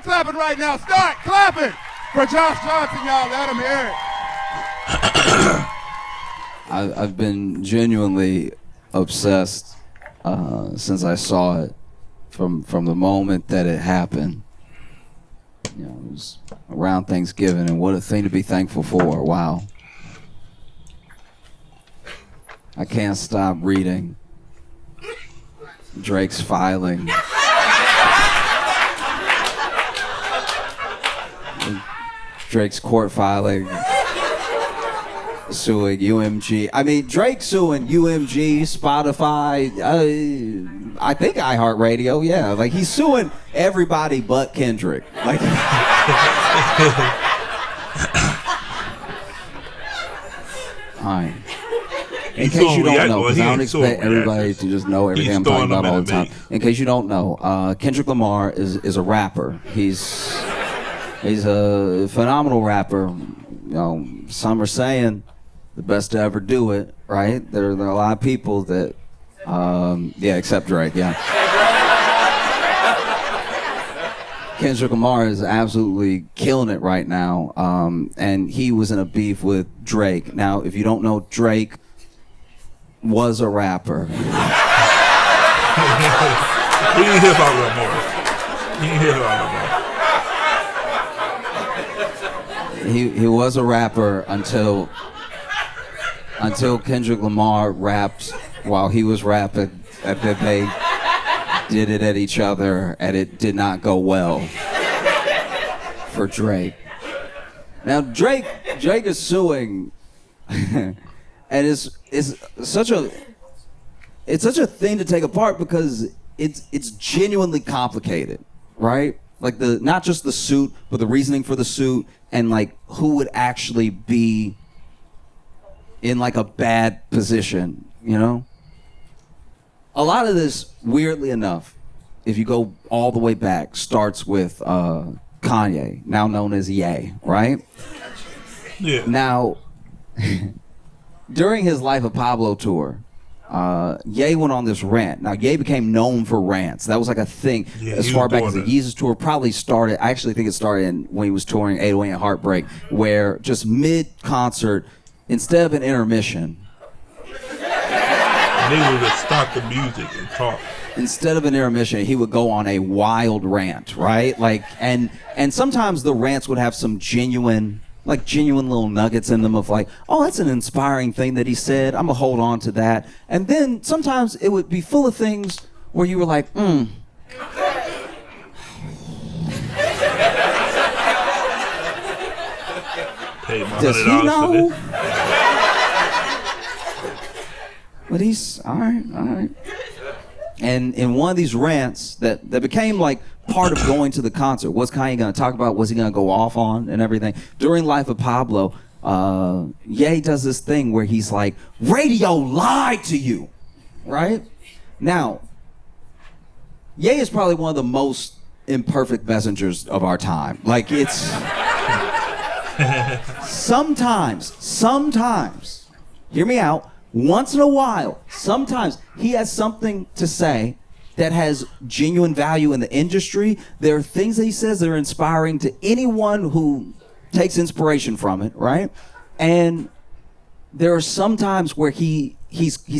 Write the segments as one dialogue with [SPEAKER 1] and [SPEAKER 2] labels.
[SPEAKER 1] Start clapping right now. Start clapping for Josh Johnson, y'all. Let him hear it.
[SPEAKER 2] I've been genuinely obsessed since I saw it from the moment that it happened. You know, it was around Thanksgiving, and what a thing to be thankful for. Wow. I can't stop reading Drake's filing. Drake's court filing, suing UMG. I mean, Drake suing UMG, Spotify, I think iHeartRadio, yeah. Like, he's suing everybody but Kendrick. Like, Alright. In case you don't know, because I don't expect everybody to just know everything I'm talking about all the time. In case you don't know, Kendrick Lamar is a rapper. He's a phenomenal rapper. You know, some are saying the best to ever do it, right? There are a lot of people that, yeah, except Drake, yeah. Kendrick Lamar is absolutely killing it right now, and he was in a beef with Drake. Now, if you don't know, Drake was a rapper.
[SPEAKER 3] We need to hear about Lamar. We need to hear about Lamar.
[SPEAKER 2] He was a rapper until Kendrick Lamar rapped while he was rapping, and then they did it at each other, and it did not go well for Drake. Now Drake is suing, and it's such a thing to take apart because it's genuinely complicated, right? Like not just the suit, but the reasoning for the suit, and like who would actually be in like a bad position, you know? A lot of this, weirdly enough, if you go all the way back, starts with Kanye, now known as Ye, right?
[SPEAKER 3] Yeah.
[SPEAKER 2] Now, during his Life of Pablo tour, Ye went on this rant. Now, Ye became known for rants. That was like a thing as far back as the Yeezus tour. Probably started, I actually think it started when he was touring 808 and Heartbreak, where just mid-concert, instead of an intermission,
[SPEAKER 3] they would just stop the music and talk.
[SPEAKER 2] Instead of an intermission, he would go on a wild rant, right? Like, and sometimes the rants would have some genuine little nuggets in them of like, oh, that's an inspiring thing that he said. I'm gonna hold on to that. And then sometimes it would be full of things where you were like, Does he know? But he's all right. And in one of these rants that became like part of going to the concert, what's Kanye gonna talk about? What's he gonna go off on and everything? During Life of Pablo, Ye does this thing where he's like, radio lied to you, right? Now, Ye is probably one of the most imperfect messengers of our time. Like, it's sometimes, hear me out, once in a while, sometimes he has something to say that has genuine value in the industry. There are things that he says that are inspiring to anyone who takes inspiration from it, right? And there are some times where he's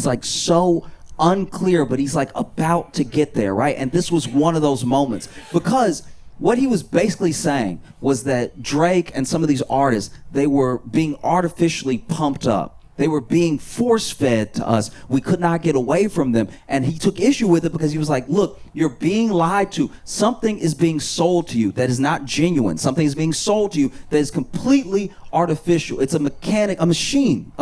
[SPEAKER 2] like so unclear, but he's like about to get there, right? And this was one of those moments, because what he was basically saying was that Drake and some of these artists, they were being artificially pumped up. They were being force-fed to us. We could not get away from them. And he took issue with it because he was like, look, you're being lied to. Something is being sold to you that is not genuine. Something is being sold to you that is completely artificial. It's a machine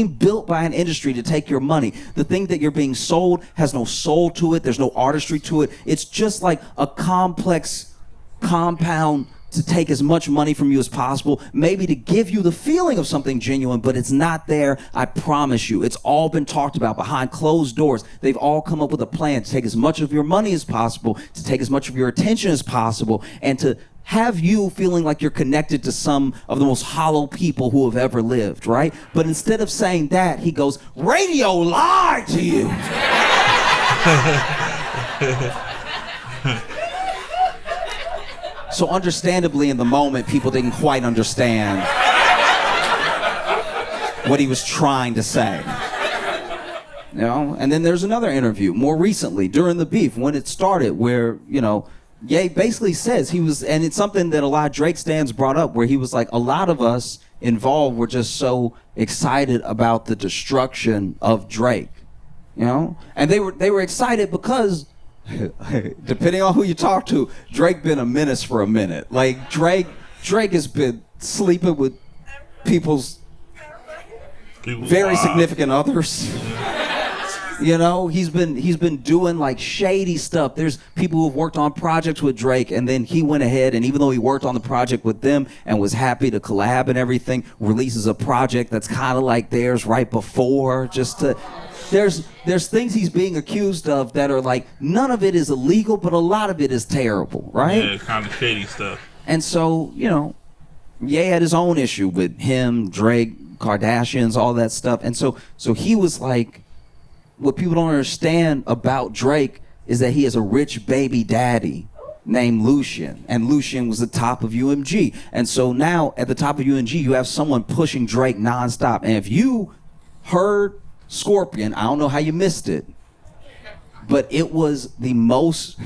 [SPEAKER 2] built by an industry to take your money. The thing that you're being sold has no soul to it. There's no artistry to it. It's just like a complex compound to take as much money from you as possible, maybe to give you the feeling of something genuine, but it's not there, I promise you. It's all been talked about behind closed doors. They've all come up with a plan to take as much of your money as possible, to take as much of your attention as possible, and to have you feeling like you're connected to some of the most hollow people who have ever lived, right? But instead of saying that, he goes, radio lied to you. So understandably, in the moment, people didn't quite understand what he was trying to say. You know, and then there's another interview more recently during the beef when it started where, you know, Ye basically says he was, and it's something that a lot of Drake stans brought up, where he was like, a lot of us involved were just so excited about the destruction of Drake, you know? And they were excited because, depending on who you talk to, Drake been a menace for a minute. Like Drake has been sleeping with people's very significant others. You know, he's been doing like shady stuff. There's people who've worked on projects with Drake, and then he went ahead and even though he worked on the project with them and was happy to collab and everything, releases a project that's kind of like theirs right before, just to. There's things he's being accused of that are like, none of it is illegal, but a lot of it is terrible, right?
[SPEAKER 3] Yeah, kind of shady stuff.
[SPEAKER 2] And so, you know, Ye had his own issue with him, Drake, Kardashians, all that stuff. And so he was like, what people don't understand about Drake is that he has a rich baby daddy named Lucian, and Lucian was the top of UMG. And so now at the top of UMG, you have someone pushing Drake nonstop. And if you heard Scorpion, I don't know how you missed it, but it was the most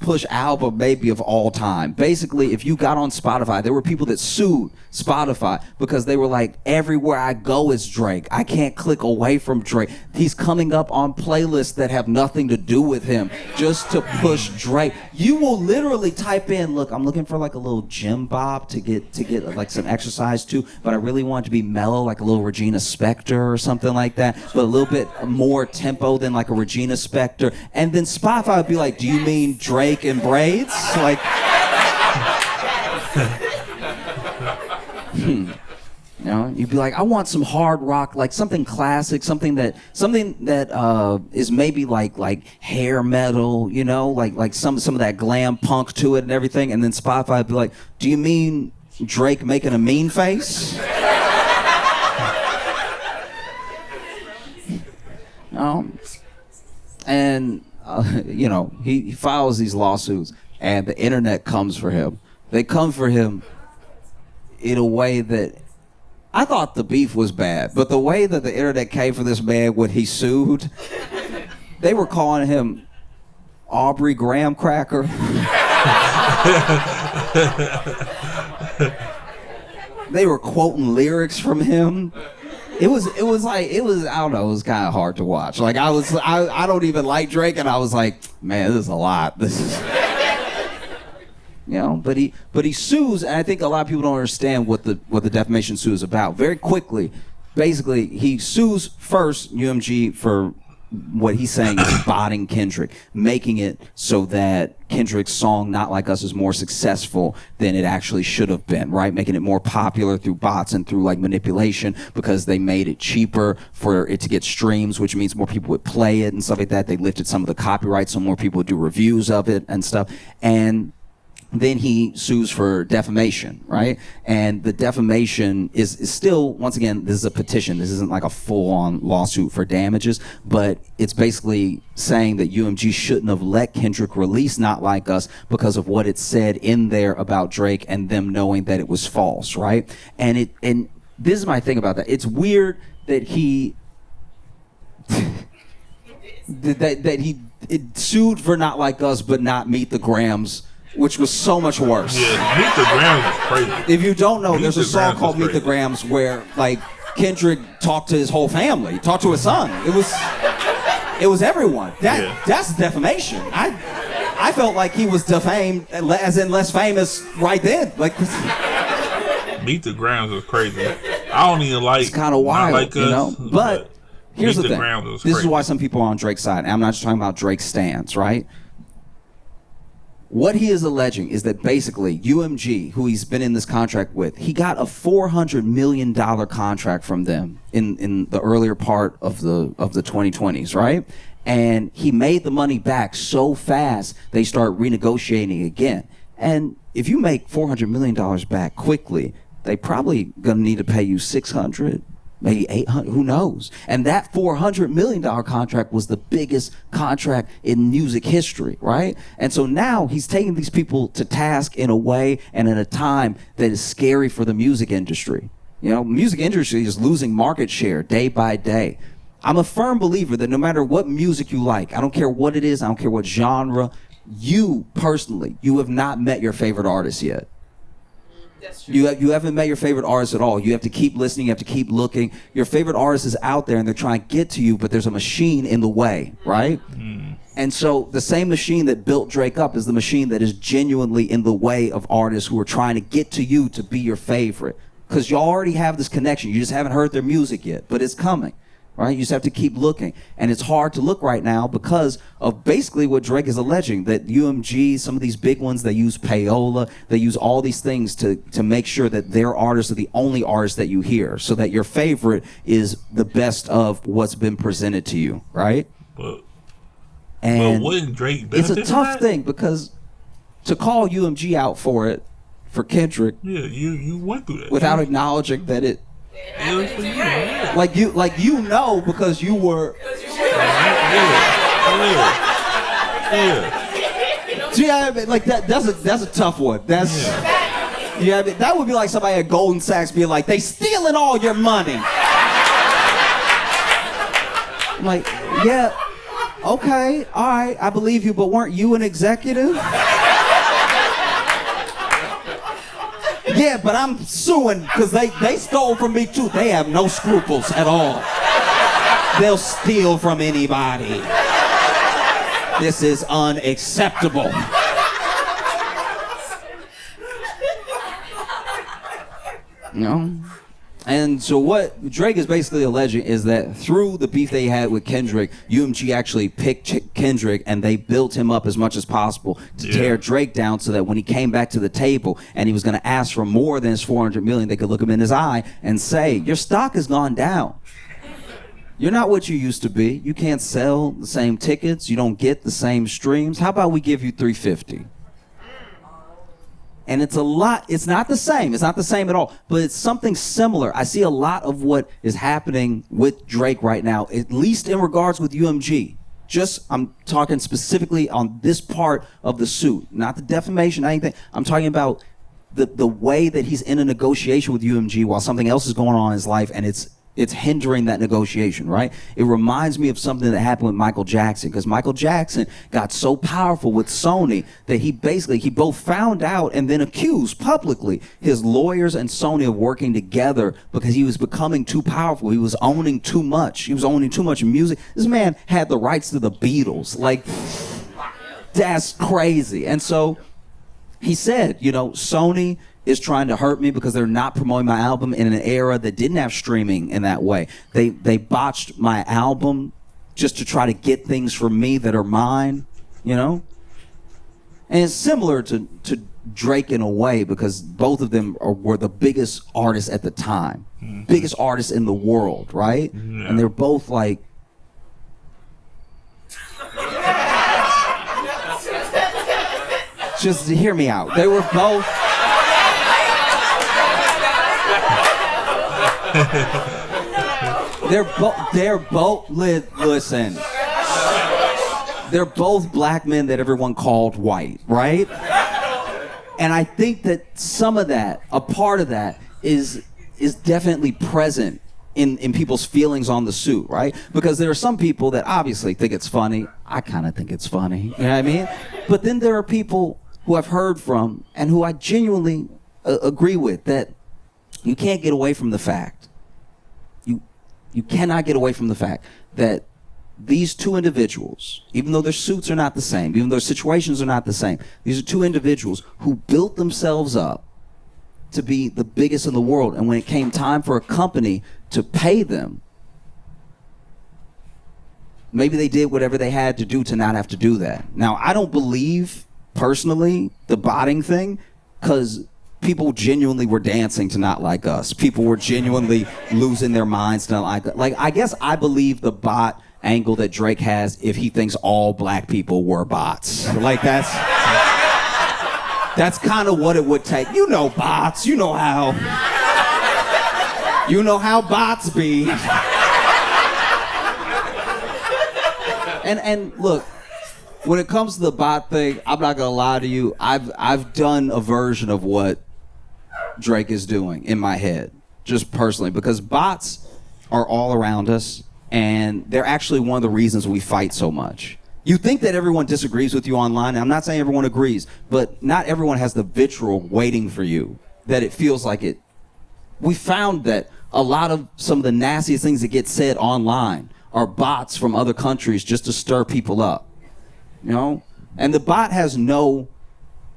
[SPEAKER 2] pushed album maybe of all time. Basically, if you got on Spotify, there were people that sued Spotify because they were like, everywhere I go is Drake. I can't click away from Drake. He's coming up on playlists that have nothing to do with him just to push Drake. You will literally type in, look, I'm looking for like a little gym bob to get like some exercise to, but I really want it to be mellow, like a little Regina Spektor or something like that, but a little bit more tempo than like a Regina Spektor. And then Spotify would be like, do you mean Drake and braids? Like, you know, you'd be like, I want some hard rock, like something classic, something that is maybe like hair metal, you know, like some of that glam punk to it and everything. And then Spotify would be like, do you mean Drake making a mean face? And you know, he files these lawsuits, and the internet comes for him. They come for him in a way that I thought the beef was bad, but the way that the internet came for this man when he sued, they were calling him Aubrey Graham Cracker. They were quoting lyrics from him. It was I don't know, it was kind of hard to watch. Like I don't even like Drake, and I was like, man, this is a lot. This is, you know, but he sues, and I think a lot of people don't understand what the defamation suit is about. Very quickly, basically, he sues first UMG for what he's saying is botting Kendrick, making it so that Kendrick's song Not Like Us is more successful than it actually should have been, right? Making it more popular through bots and through like manipulation because they made it cheaper for it to get streams, which means more people would play it and stuff like that. They lifted some of the copyrights so more people would do reviews of it and stuff. And then he sues for defamation, right? And the defamation is still, once again, this is a petition. This isn't like a full-on lawsuit for damages, but it's basically saying that UMG shouldn't have let Kendrick release Not Like Us because of what it said in there about Drake and them knowing that it was false, right? And this is my thing about that. It's weird that he that he sued for Not Like Us but not Meet the Grams, which was so much worse.
[SPEAKER 3] Yeah, Meet the Grams is crazy.
[SPEAKER 2] If you don't know, there's a song called Meet the Grams where like Kendrick talked to his whole family, talked to his son. It was everyone. That's defamation. I felt like he was defamed, as in less famous right then. Like
[SPEAKER 3] Meet the Grams is crazy. I don't even like.
[SPEAKER 2] It's kind of wild,
[SPEAKER 3] like
[SPEAKER 2] you know. But here's the thing. This
[SPEAKER 3] crazy.
[SPEAKER 2] is why some people are on Drake's side. And I'm not just talking about Drake's stance, right? What he is alleging is that basically UMG, who he's been in this contract with, he got a $400 million contract from them in the earlier part of the 2020s, right? And he made the money back so fast they start renegotiating again. And if you make $400 million back quickly, they probably gonna need to pay you $600 maybe 800, who knows? And that $400 million contract was the biggest contract in music history, right? And so now he's taking these people to task in a way and in a time that is scary for the music industry. You know, music industry is losing market share day by day. I'm a firm believer that no matter what music you like, I don't care what it is, I don't care what genre, you personally, you have not met your favorite artist yet. You haven't met your favorite artist at all. You have to keep listening. You have to keep looking. Your favorite artist is out there, and they're trying to get to you, but there's a machine in the way, right? And so the same machine that built Drake up is the machine that is genuinely in the way of artists who are trying to get to you to be your favorite. Because you already have this connection. You just haven't heard their music yet, but it's coming. Right? You just have to keep looking. And it's hard to look right now because of basically what Drake is alleging, that UMG, some of these big ones, they use payola, they use all these things to make sure that their artists are the only artists that you hear, so that your favorite is the best of what's been presented to you, right?
[SPEAKER 3] But
[SPEAKER 2] And
[SPEAKER 3] Drake
[SPEAKER 2] it's a
[SPEAKER 3] benefit
[SPEAKER 2] tough
[SPEAKER 3] from that?
[SPEAKER 2] thing because to call UMG out for it, for Kendrick,
[SPEAKER 3] Yeah, you went through that.
[SPEAKER 2] without acknowledging that it,
[SPEAKER 3] Yeah, it was for you. Yeah.
[SPEAKER 2] like you know, because you were.
[SPEAKER 3] Yeah.
[SPEAKER 2] Do you know what I mean? Like that's a tough one. That's yeah. I mean, that would be like somebody at Goldman Sachs being like, they stealing all your money. I'm like, yeah, okay, all right, I believe you, but weren't you an executive? Yeah, but I'm suing because they stole from me too. They have no scruples at all. They'll steal from anybody. This is unacceptable. You know? And so what Drake is basically alleging is that through the beef they had with Kendrick, UMG actually picked Kendrick and they built him up as much as possible to tear Drake down, so that when he came back to the table and he was going to ask for more than his $400 million, they could look him in his eye and say, your stock has gone down. You're not what you used to be. You can't sell the same tickets. You don't get the same streams. How about we give you $350? And it's a lot, it's not the same at all, but it's something similar. I see a lot of what is happening with Drake right now, at least in regards with UMG. I'm talking specifically on this part of the suit, not the defamation, anything. I'm talking about the way that he's in a negotiation with UMG while something else is going on in his life, and it's hindering that negotiation, right? It reminds me of something that happened with Michael Jackson, because Michael Jackson got so powerful with Sony that he both found out and then accused publicly his lawyers and Sony of working together because he was becoming too powerful. He was owning too much. He was owning too much music. This man had the rights to the Beatles. Like, that's crazy. And so he said, you know, Sony is trying to hurt me because they're not promoting my album in an era that didn't have streaming in that way. They botched my album just to try to get things from me that are mine, you know? And it's similar to Drake in a way, because both of them were the biggest artists at the time, biggest artists in the world, right? Yeah. And they're both like, just hear me out. They were both. Listen. They're both black men that everyone called white, right? And I think that some of that, a part of that, is definitely present in people's feelings on the suit, right? Because there are some people that obviously think it's funny. I kind of think it's funny, you know what I mean? But then there are people who I've heard from and who I genuinely agree with, that you can't get away from the fact. You cannot get away from the fact that these two individuals, even though their suits are not the same, even though their situations are not the same, these are two individuals who built themselves up to be the biggest in the world. And when it came time for a company to pay them, maybe they did whatever they had to do to not have to do that. Now, I don't believe, personally, the botting thing, because people genuinely were dancing to Not Like Us. People were genuinely losing their minds to Not Like Us. Like, I guess I believe the bot angle that Drake has if he thinks all black people were bots. Like, that's kind of what it would take. You know bots. You know how You know how bots be. And look, when it comes to the bot thing, I'm not gonna lie to you. I've done a version of what Drake is doing in my head, just personally, because bots are all around us, and they're actually one of the reasons we fight so much. You think that everyone disagrees with you online, and I'm not saying everyone agrees, but not everyone has the vitriol waiting for you, that it feels like it. We found that a lot of some of the nastiest things that get said online are bots from other countries just to stir people up, you know? And the bot has no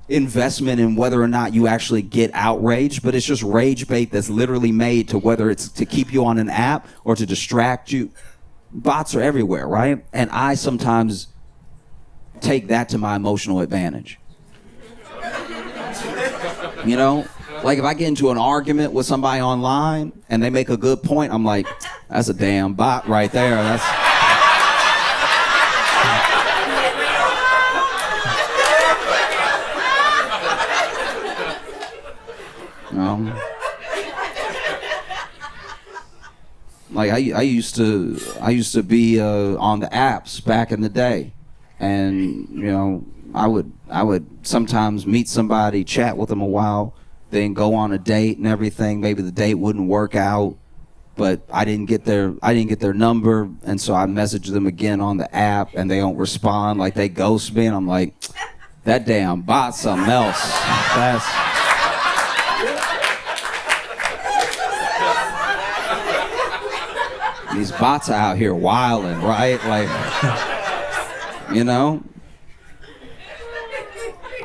[SPEAKER 2] investment in whether or not you actually get outraged, but it's just rage bait that's literally made to whether it's to keep you on an app or to distract you. Bots are everywhere, right? And I sometimes take that to my emotional advantage. You know, like if I get into an argument with somebody online and they make a good point, I'm like, that's a damn bot right there. That's like I used to be on the apps back in the day, and you know I would sometimes meet somebody, chat with them a while, then go on a date and everything. Maybe the date wouldn't work out, but I didn't get their number, and so I messaged them again on the app, and they don't respond. Like they ghost me, and I'm like, that damn bot's something else. That's these bots are out here wilding, right? Like, you know.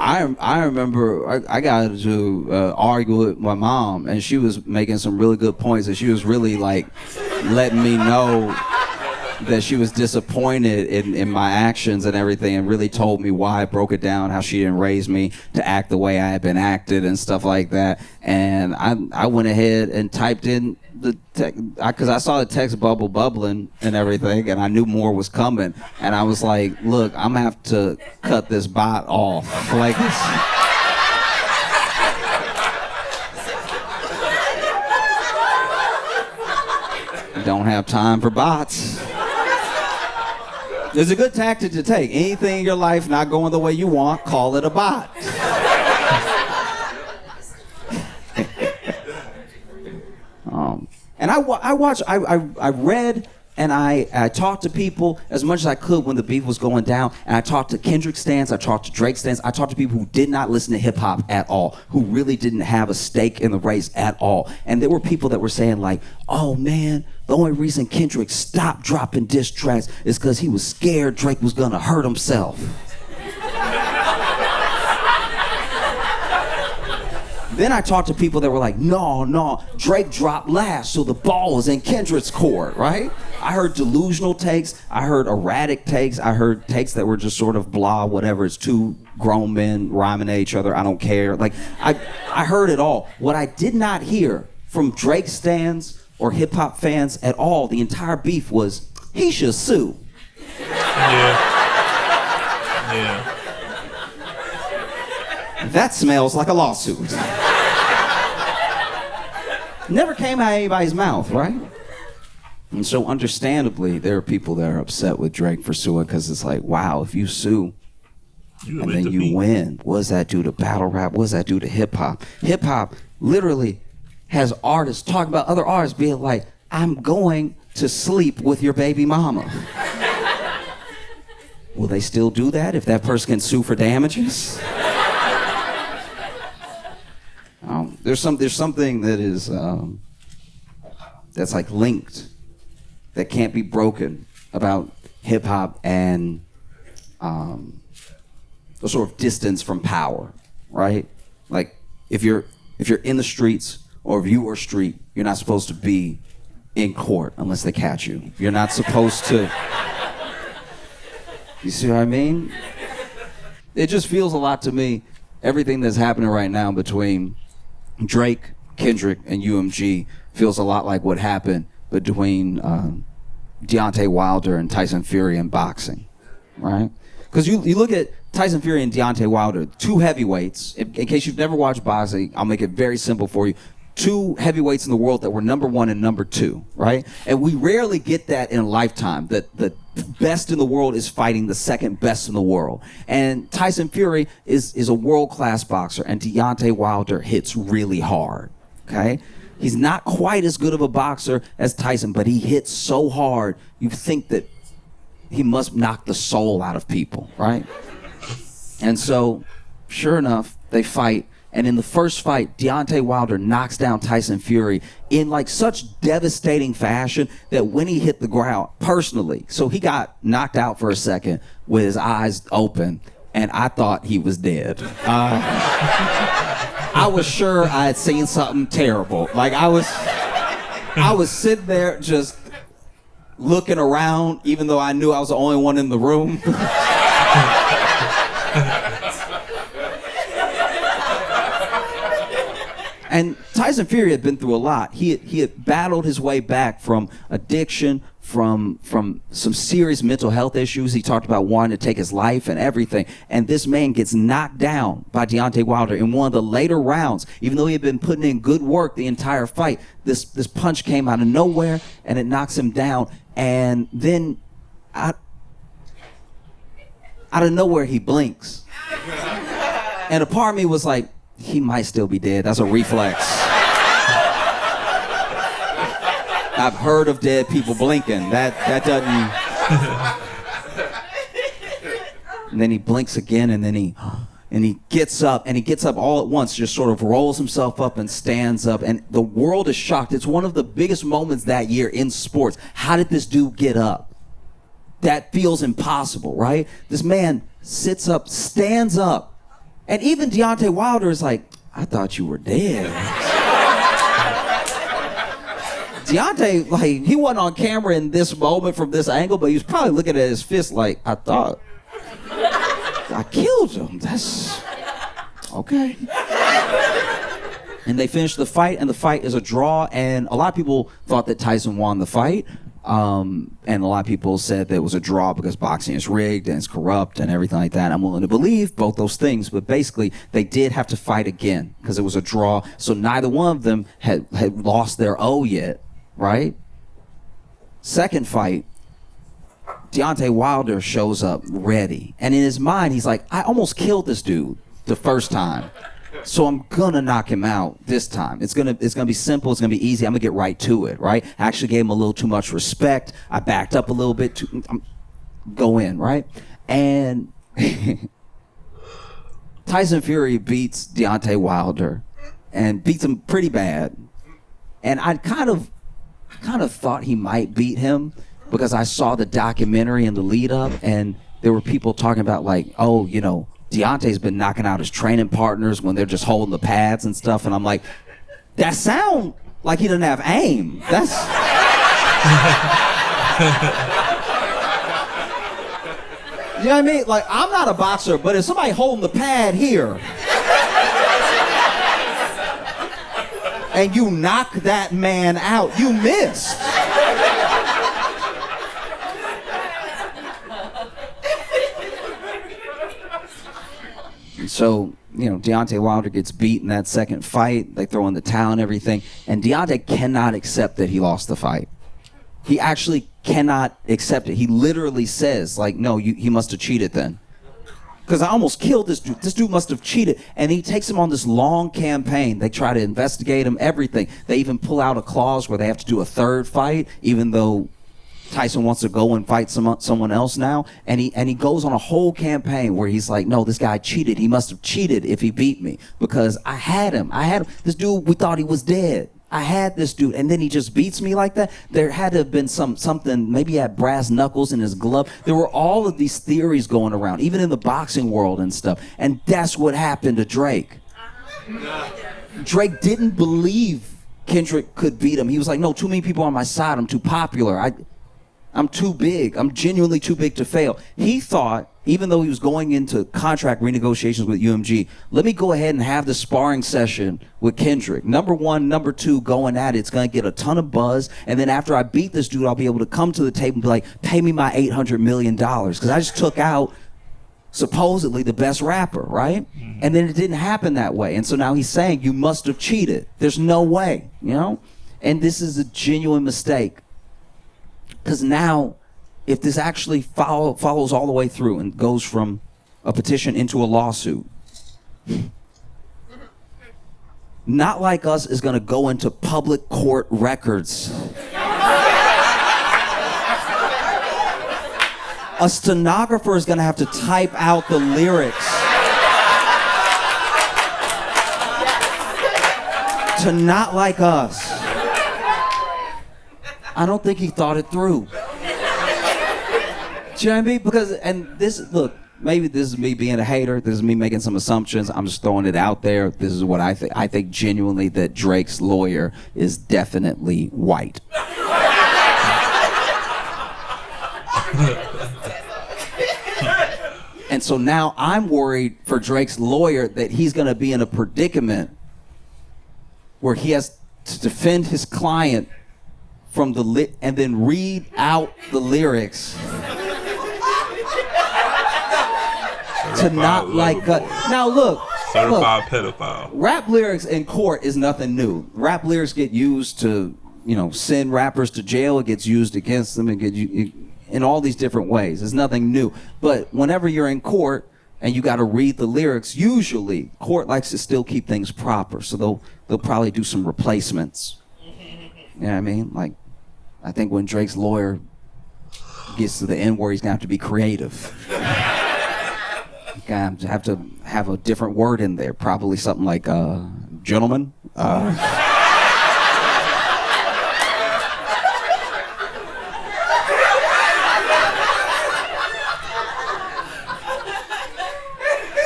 [SPEAKER 2] I remember I got to argue with my mom, and she was making some really good points, and she was really like letting me know that she was disappointed in my actions and everything, and really told me why. I broke it down, how she didn't raise me to act the way I had been acted and stuff like that. And I went ahead and typed in the text, because I saw the text bubble bubbling and everything, and I knew more was coming. And I was like, look, I'm gonna have to cut this bot off. Like this. Don't have time for bots. It's a good tactic to take. Anything in your life not going the way you want, call it a bot. And I read and I talked to people as much as I could when the beef was going down. And I talked to Kendrick stans, I talked to Drake stans, I talked to people who did not listen to hip hop at all, who really didn't have a stake in the race at all. And there were people that were saying like, oh man, the only reason Kendrick stopped dropping diss tracks is because he was scared Drake was gonna hurt himself. Then I talked to people that were like, no, Drake dropped last, so the ball was in Kendrick's court, right? I heard delusional takes, I heard erratic takes, I heard takes that were just sort of blah, whatever, it's two grown men rhyming at each other, I don't care. Like, I heard it all. What I did not hear from Drake stans or hip hop fans at all, the entire beef was, he should sue.
[SPEAKER 3] Yeah.
[SPEAKER 2] That smells like a lawsuit. Never came out of anybody's mouth, right? And so understandably, there are people that are upset with Drake for suing, because it's like, wow, if you sue and then you win, what does that do to battle rap? What does that do to hip hop? Hip hop literally has artists talking about other artists being like, I'm going to sleep with your baby mama. Will they still do that if that person can sue for damages? There's something that is that's like linked, that can't be broken about hip hop and the sort of distance from power, right? Like if you're in the streets, or if you are street, you're not supposed to be in court unless they catch you. You're not supposed to. You see what I mean? It just feels a lot to me, everything that's happening right now between Drake, Kendrick, and UMG feels a lot like what happened between Deontay Wilder and Tyson Fury in boxing, right? Because you look at Tyson Fury and Deontay Wilder, two heavyweights. In case you've never watched boxing, I'll make it very simple for you. two heavyweights in the world that were number 1 and number 2, right? And we rarely get that in a lifetime, that the best in the world is fighting the second best in the world. And Tyson Fury is a world-class boxer, and Deontay Wilder hits really hard, okay? He's not quite as good of a boxer as Tyson, but he hits so hard, you think that he must knock the soul out of people, right? And so, sure enough, they fight. And in the first fight, Deontay Wilder knocks down Tyson Fury in like such devastating fashion that when he hit the ground, personally, so he got knocked out for a second with his eyes open, and I thought he was dead. I was sure I had seen something terrible. Like I was sitting there just looking around, even though I knew I was the only one in the room. And Tyson Fury had been through a lot. He had battled his way back from addiction, from some serious mental health issues. He talked about wanting to take his life and everything. And this man gets knocked down by Deontay Wilder in one of the later rounds. Even though he had been putting in good work the entire fight, this punch came out of nowhere and it knocks him down. And then out of nowhere he blinks. And a part of me was like, he might still be dead. That's a reflex. I've heard of dead people blinking. That doesn't. And then he blinks again, and then he gets up, and he gets up all at once, just sort of rolls himself up and stands up, and the world is shocked. It's one of the biggest moments that year in sports. How did this dude get up? That feels impossible, right? This man sits up, stands up. And even Deontay Wilder is like, I thought you were dead. Deontay, like, he wasn't on camera in this moment from this angle, but he was probably looking at his fist like, I thought I killed him. That's okay. And they finished the fight, and the fight is a draw, and a lot of people thought that Tyson won the fight. And a lot of people said that it was a draw because boxing is rigged and it's corrupt and everything like that. I'm willing to believe both those things, but basically they did have to fight again because it was a draw. So neither one of them had lost their O yet, right? Second fight, Deontay Wilder shows up ready. And in his mind, he's like, I almost killed this dude the first time. So I'm gonna knock him out this time. It's gonna be simple. It's gonna be easy. I'm gonna get right to it, right? I actually gave him a little too much respect. I backed up a little bit. Go in, right? And Tyson Fury beats Deontay Wilder, and beats him pretty bad. And I kind of thought he might beat him because I saw the documentary in the lead up, and there were people talking about like, oh, you know, Deontay's been knocking out his training partners when they're just holding the pads and stuff. And I'm like, that sound like he doesn't have aim. That's... You know what I mean? Like, I'm not a boxer, but if somebody holding the pad here and you knock that man out, you missed. So, you know, Deontay Wilder gets beat in that second fight. They throw in the towel and everything. And Deontay cannot accept that he lost the fight. He actually cannot accept it. He literally says, like, no, he must have cheated then. Because I almost killed this dude. This dude must have cheated. And he takes him on this long campaign. They try to investigate him, everything. They even pull out a clause where they have to do a third fight, even though Tyson wants to go and fight someone else now, and he goes on a whole campaign where he's like, no, this guy cheated. He must have cheated if he beat me because I had him. This dude, we thought he was dead. I had this dude, and then he just beats me like that. There had to have been something, maybe he had brass knuckles in his glove. There were all of these theories going around, even in the boxing world and stuff, and that's what happened to Drake. Drake didn't believe Kendrick could beat him. He was like, no, too many people on my side. I'm too popular. I'm too big. I'm genuinely too big to fail. He thought, even though he was going into contract renegotiations with UMG, let me go ahead and have the sparring session with Kendrick. Number one, number two, going at it. It's going to get a ton of buzz. And then after I beat this dude, I'll be able to come to the table and be like, pay me my $800 million. Because I just took out supposedly the best rapper, right? And then it didn't happen that way. And so now he's saying you must have cheated. There's no way, you know? And this is a genuine mistake. Because now, if this actually follows all the way through and goes from a petition into a lawsuit, Not Like Us is going to go into public court records. A stenographer is going to have to type out the lyrics to Not Like Us. I don't think he thought it through. Do you know what I mean? Because, and this, look, maybe this is me being a hater. This is me making some assumptions. I'm just throwing it out there. This is what I think. I think genuinely that Drake's lawyer is definitely white. And so now I'm worried for Drake's lawyer that he's going to be in a predicament where he has to defend his client from the and then read out the lyrics to Not Like Us. Now look,
[SPEAKER 3] certified pedophile.
[SPEAKER 2] Rap lyrics in court is nothing new. Rap lyrics get used to, send rappers to jail. It gets used against them. In all these different ways. It's nothing new. But whenever you're in court and you got to read the lyrics, usually court likes to still keep things proper. So they'll probably do some replacements. You know what I mean? Like, I think when Drake's lawyer gets to the end where he's going to have to be creative. He's going to have a different word in there. Probably something like, gentlemen.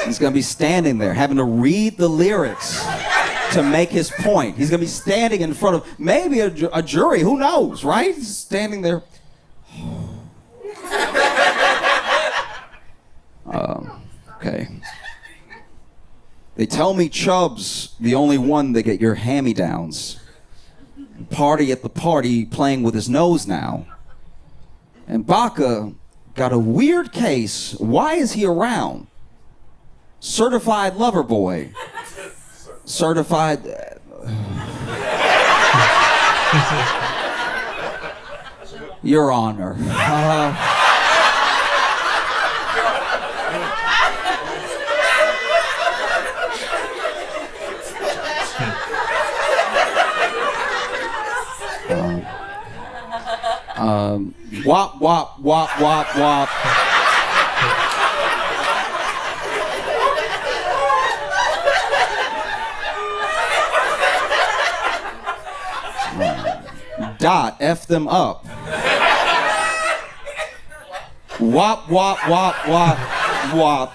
[SPEAKER 2] He's going to be standing there having to read the lyrics to make his point. He's going to be standing in front of maybe a jury. Who knows, right? He's standing there. Okay. They tell me Chubb's the only one that get your hand-me-downs. Party at the party playing with his nose now. And Baca got a weird case. Why is he around? Certified lover boy. Certified. Your Honor. Wop, wop, wop, wop, wop. Dot, F them up. Wop, wop, wop, wop, wop.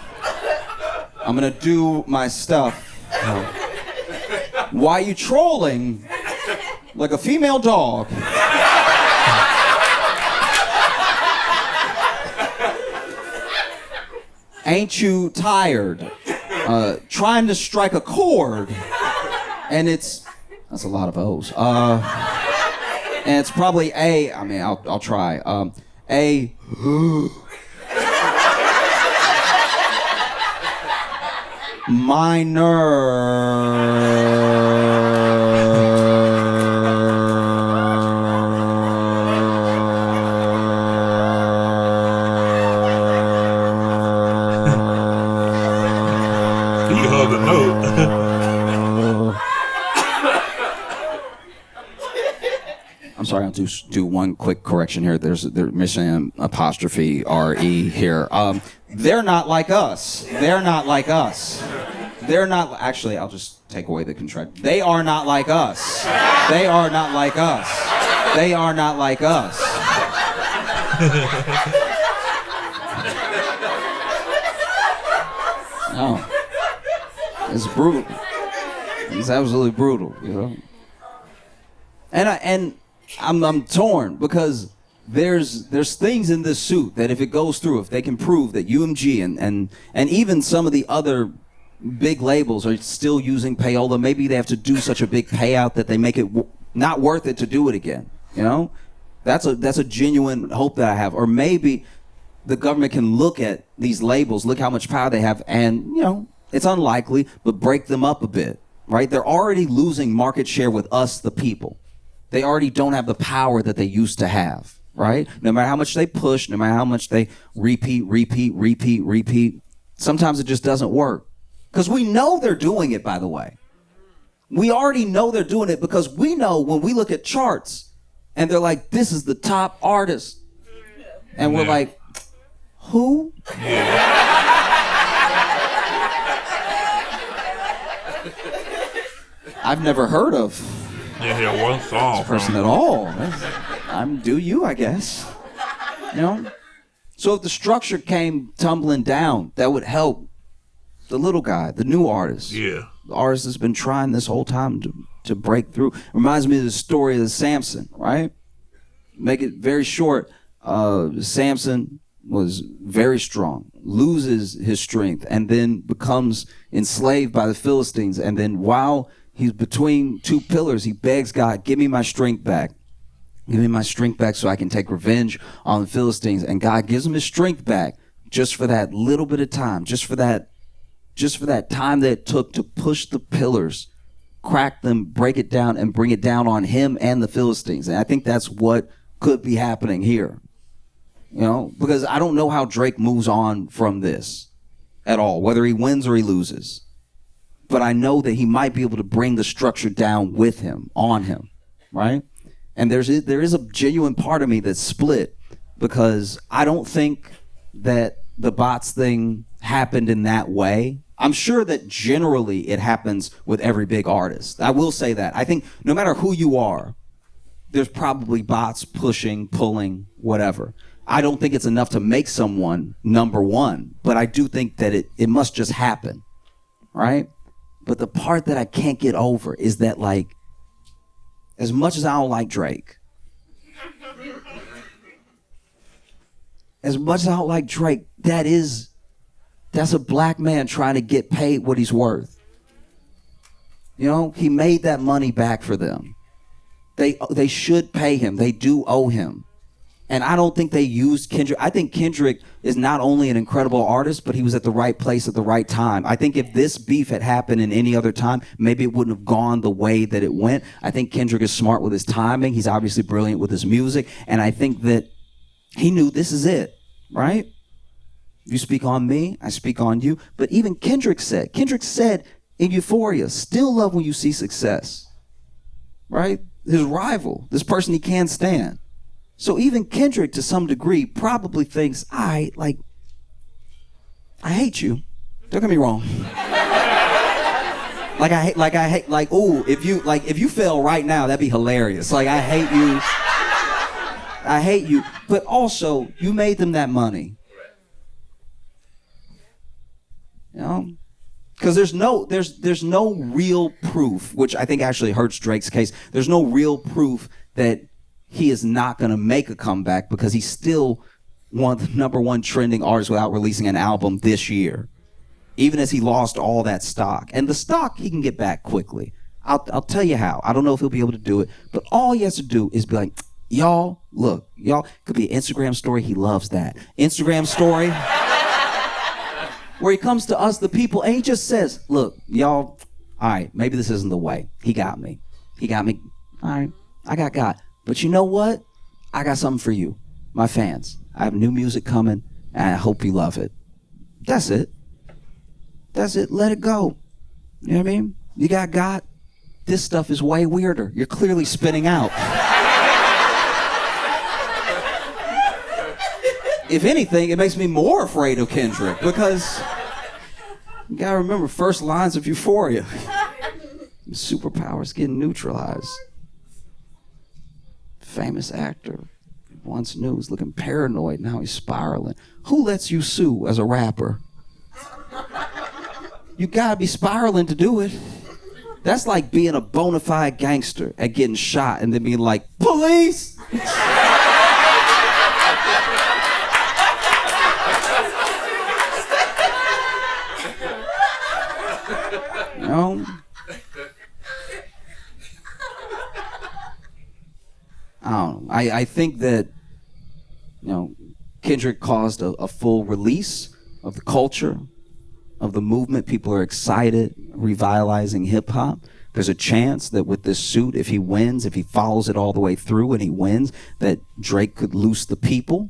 [SPEAKER 2] I'm gonna do my stuff. Why you trolling like a female dog? Ain't you tired? Trying to strike a chord. And that's a lot of O's. And it's probably I'll try. A.
[SPEAKER 3] He hugged a note.
[SPEAKER 2] I'm sorry, I'll do one quick correction here. They're missing an apostrophe R-E here. They're not like us. They're not like us. They're not, actually, I'll just take away the contract. They are not like us. They are not like us. They are not like us. No. It's brutal. It's absolutely brutal, And I'm torn because there's things in this suit that if it goes through, if they can prove that UMG and even some of the other big labels are still using payola, maybe they have to do such a big payout that they make it not worth it to do it again. That's a genuine hope that I have. Or maybe the government can look at these labels, look how much power they have, and, you know, it's unlikely, but break them up a bit, right? They're already losing market share with us, the people. They already don't have the power that they used to have, right? No matter how much they push, no matter how much they repeat, sometimes it just doesn't work. Because we know they're doing it, by the way. We already know they're doing it because we know when we look at charts and they're like, this is the top artist. And we're like, who? I've never heard of
[SPEAKER 3] one song
[SPEAKER 2] this person at all. Do you, I guess. You know? So if the structure came tumbling down, that would help the little guy, the new artist.
[SPEAKER 3] Yeah.
[SPEAKER 2] The artist has been trying this whole time to break through. Reminds me of the story of Samson, right? Make it very short. Samson was very strong, loses his strength, and then becomes enslaved by the Philistines. And then while he's between two pillars, he begs God, give me my strength back. Give me my strength back so I can take revenge on the Philistines. And God gives him his strength back just for that little bit of time, just for that time that it took to push the pillars, crack them, break it down, and bring it down on him and the Philistines. And I think that's what could be happening here. You know, because I don't know how Drake moves on from this at all, whether he wins or he loses. But I know that he might be able to bring the structure down with him, on him, right? And there is a genuine part of me that's split because I don't think that the bots thing happened in that way. I'm sure that generally it happens with every big artist. I will say that. I think no matter who you are, there's probably bots pushing, pulling, whatever. I don't think it's enough to make someone number one, but I do think that it must just happen, right? But the part that I can't get over is that, like, as much as I don't like Drake, that's a black man trying to get paid what he's worth. You know, he made that money back for them. They should pay him. They do owe him. And I don't think they used Kendrick. I think Kendrick is not only an incredible artist, but he was at the right place at the right time. I think if this beef had happened in any other time, maybe it wouldn't have gone the way that it went. I think Kendrick is smart with his timing. He's obviously brilliant with his music. And I think that he knew this is it, right? You speak on me, I speak on you. But even Kendrick said in Euphoria, still love when you see success, right? His rival, this person he can't stand. So even Kendrick, to some degree, probably thinks, I hate you. Don't get me wrong. If you fail right now, that'd be hilarious. Like, I hate you. But also, you made them that money. You know? Because there's no real proof, which I think actually hurts Drake's case. There's no real proof that he is not going to make a comeback because he's still one of the number one trending artists without releasing an album this year, even as he lost all that stock. And the stock he can get back quickly. I'll tell you how. I don't know if he'll be able to do it, but all he has to do is be like, y'all, look, y'all, could be an Instagram story. He loves that. Instagram story where he comes to us, the people, and he just says, look, y'all, all right, maybe this isn't the way. He got me. All right, I got God. But you know what? I got something for you, my fans. I have new music coming, and I hope you love it. That's it. Let it go. You know what I mean? You got God. This stuff is way weirder. You're clearly spinning out. If anything, it makes me more afraid of Kendrick because you gotta remember first lines of Euphoria. Superpowers getting neutralized. Famous actor, once knew, was looking paranoid, now he's spiraling. Who lets you sue as a rapper? You gotta be spiraling to do it. That's like being a bona fide gangster and getting shot and then being like, police! You know? I don't know. I think that, you know, Kendrick caused a full release of the culture, of the movement. People are excited, revitalizing hip hop. There's a chance that with this suit, if he wins, if he follows it all the way through and he wins, that Drake could loose the people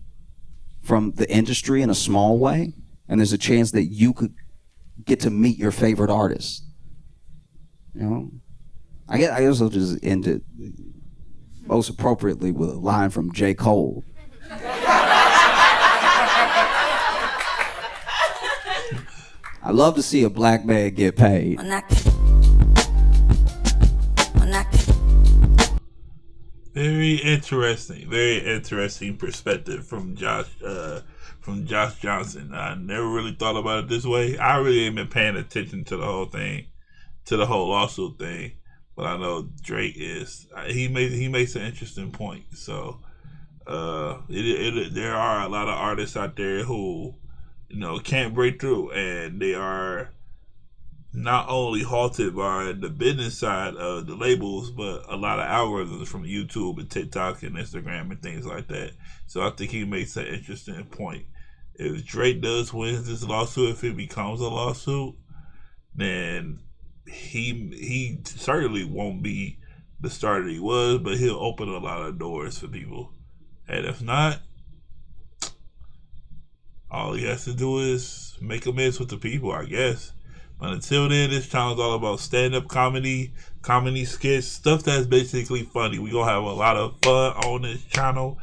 [SPEAKER 2] from the industry in a small way. And there's a chance that you could get to meet your favorite artist. You know? I guess I'll just end it most appropriately with a line from J. Cole. I love to see a black man get paid.
[SPEAKER 3] Very interesting perspective from Josh Johnson. I never really thought about it this way. I really ain't been paying attention to the whole thing, to the whole lawsuit thing. But I know Drake is. He makes an interesting point. So, there are a lot of artists out there who, can't break through, and they are not only halted by the business side of the labels, but a lot of algorithms from YouTube and TikTok and Instagram and things like that. So I think he makes an interesting point. If Drake does win this lawsuit, if it becomes a lawsuit, then he certainly won't be the star that he was, but he'll open a lot of doors for people. And if not, all he has to do is make amends with the people, I guess. But until then, this channel's all about stand-up comedy skits, stuff that's basically funny. We're going to have a lot of fun on this channel.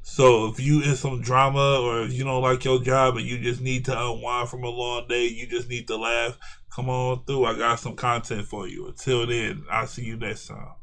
[SPEAKER 3] So if you in some drama, or if you don't like your job and you just need to unwind from a long day, you just need to laugh, come on through. I got some content for you. Until then, I'll see you next time.